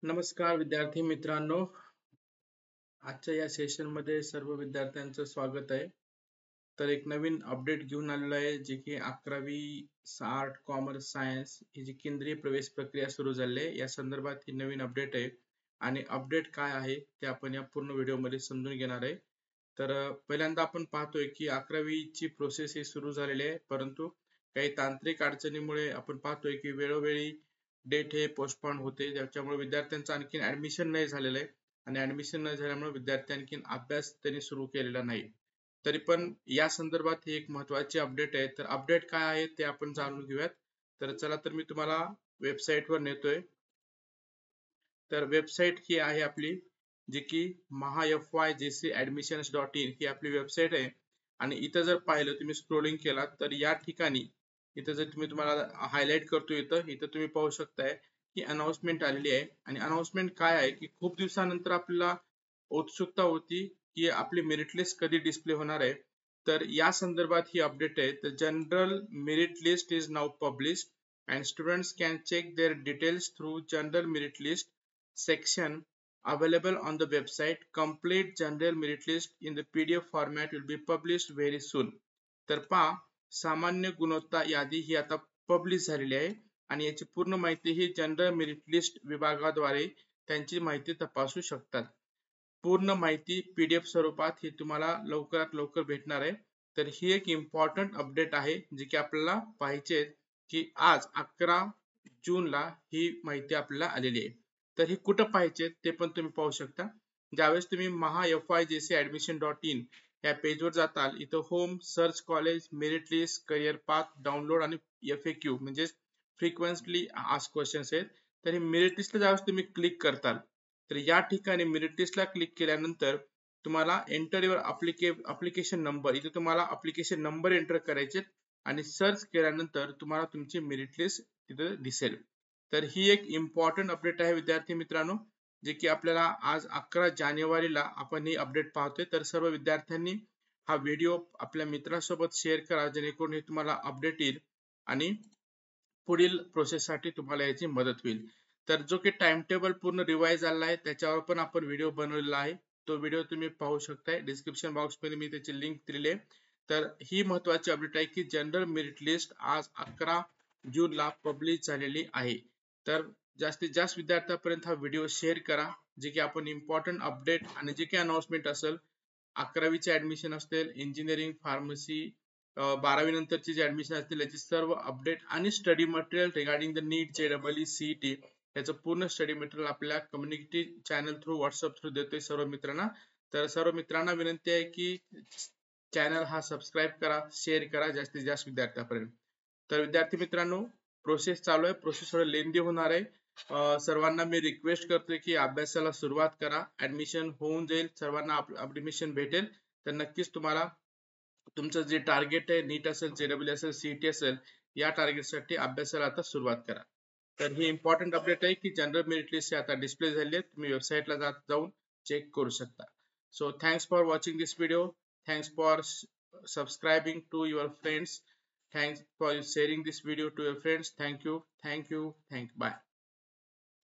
नमस्कार विद्यार्थी मित्रांनो, आजच्या या सेशन मध्ये सर्व विद्यार्थ्यांचं स्वागत आहे. तर एक नवीन अपडेट घेऊन आलेलो आहे, जे की 11वी आर्ट कॉमर्स सायन्स ही जी केंद्रीय प्रवेश प्रक्रिया सुरू झाली आहे, या संदर्भात ही नवीन अपडेट आहे. आणि अपडेट काय आहे ते आपण या पूर्ण व्हिडिओमध्ये समजून घेणार आहे. तर पहिल्यांदा आपण पाहतोय की 11वी ची प्रोसेस ही सुरू झालेली आहे, परंतु काही तांत्रिक अडचणीमुळे आपण पाहतोय की वेळोवेळी डेट हे पोस्टपोन होते, त्याच्यामुळे विद्यार्थ्यांचं आणखी ऍडमिशन नाही झालेलं आहे. आणि ऍडमिशन न झाल्यामुळे विद्यार्थी आणखी अभ्यास त्यांनी सुरू केलेला नाही. तरी पण या संदर्भात ही एक महत्त्वाची अपडेट आहे. तर अपडेट काय आहे ते आपण जाणून घेऊयात. तर चला, तर मी तुम्हाला वेबसाईट वर नेतोय. तर वेबसाईट ही आहे आपली, जी की mahafyjcadmissions.in ही आपली वेबसाईट आहे. आणि इथं जर पाहिलं, तुम्ही स्क्रोलिंग केला तर या ठिकाणी इथं जर तुम्हाला हायलाइट करतो, इथं तुम्ही पाहू शकताय की अनाउन्समेंट आलेली आहे. आणि अनाउन्समेंट काय आहे की खूप दिवसानंतर आपल्याला उत्सुकता होती की आपली मेरिट लिस्ट कधी डिस्प्ले होणार आहे. तर या संदर्भात ही अपडेट आहे. तर general merit list is now publish and students can check their details through general merit list section available on the website. Complete general merit list in the PDF format will be published very soon. तर पहा, सामान्य गुणवत्ता यादी ही आता publish झालेली आहे आणि याची पूर्ण माहिती ही जनरल मेरिट लिस्ट विभागाद्वारे त्यांची माहिती तपासू शकतात. पूर्ण माहिती PDF स्वरूपात ही तुम्हाला लवकरात लवकर भेटणार आहे. तर ही एक इम्पॉर्टंट अपडेट आहे, जी की आपल्याला पाहिजे की आज 11 जूनला ही माहिती आपल्याला आलेली आहे. तर ही कुठं पाहिजे ते पण तुम्ही पाहू शकता. ज्यावेळेस तुम्ही mahafyjcadmission.in या पेजवर जाताल, इथं home, search college, merit list, career path, download आणि FAQ म्हणजे फ्रिक्वेंटली आस्क्ड क्वेश्चन्स आहेत. तर हे मेरिट लिस्टला ज्यावेळेस तुम्ही क्लिक करताल, तर या ठिकाणी मेरिट लिस्टला क्लिक केल्यानंतर तुम्हाला एंटर युअर अप्लिकेशन नंबर, इथे तुम्हाला अप्लिकेशन नंबर एंटर करायचे आणि सर्च केल्यानंतर तुम्हाला तुमची मेरिट लिस्ट तिथे दिसेल. तर ही एक इम्पॉर्टंट अपडेट आहे विद्यार्थी मित्रांनो, जे की आपल्याला आज 11 जानेवारीला आपण ही अपडेट पाहतोय. तर सर्व विद्यार्थ्यांनी हा व्हिडिओ आपल्या मित्रांसोबत शेअर करा, जेणेकरून हे तुम्हाला अपडेट येईल आणि पुढील प्रोसेससाठी तुम्हाला याची मदत होईल. तर जो की टाइम टेबल पूर्ण रिवाइज झाला आहे, त्याच्यावर पण आपण व्हिडिओ बनवलेला आहे. तो व्हिडिओ तुम्ही पाहू शकताय. डिस्क्रिप्शन बॉक्स मध्ये मी त्याची लिंक दिलेली आहे. तर ही महत्त्वाची अपडेट आहे की जनरल मेरिट लिस्ट आज 11 जूनला पब्लिश झालेली आहे. तर जास्तीत जास्त विद्यार्थ्यांपर्यंत हा व्हिडिओ शेअर करा, जे की आपण इम्पॉर्टंट अपडेट आणि जे काही अनाउन्समेंट असेल, 11वीचे ऍडमिशन असतील, इंजिनिअरिंग, फार्मसी, 12वी नंतरचे जे ऍडमिशन असतील, याची सर्व अपडेट आणि study material regarding the NEET, JEE, CET याचं पूर्ण स्टडी मटेरियल आपल्या community channel through, WhatsApp through देतोय सर्व मित्रांना. तर सर्व मित्रांना विनंती आहे की चॅनल हा सबस्क्राईब करा, शेअर करा जास्तीत जास्त विद्यार्थ्यांपर्यंत. तर विद्यार्थी मित्रांनो, प्रोसेस चालू आहे, प्रोसेस थोडं लेंदी होणार आहे. सर्वांना मी रिक्वेस्ट करतोय की अभ्यासाला सुरुवात करा. ऍडमिशन होऊन जाईल, सर्वांना ऍडमिशन भेटेल. तर नक्कीच तुम्हाला तुमचं जे टार्गेट आहे, नीट असेल, JEE असेल, CET असेल, या टार्गेटसाठी अभ्यासाला आता सुरुवात करा. तर ही इम्पॉर्टंट अपडेट आहे की जनरल मेरिट लिस्ट आता डिस्प्ले झाली आहे. तुम्ही वेबसाईटला जाऊन चेक करू शकता. So thanks for watching this video. Thanks for subscribing to your friends. Thanks for sharing this video to your friends. Thank you. Thank you. Bye.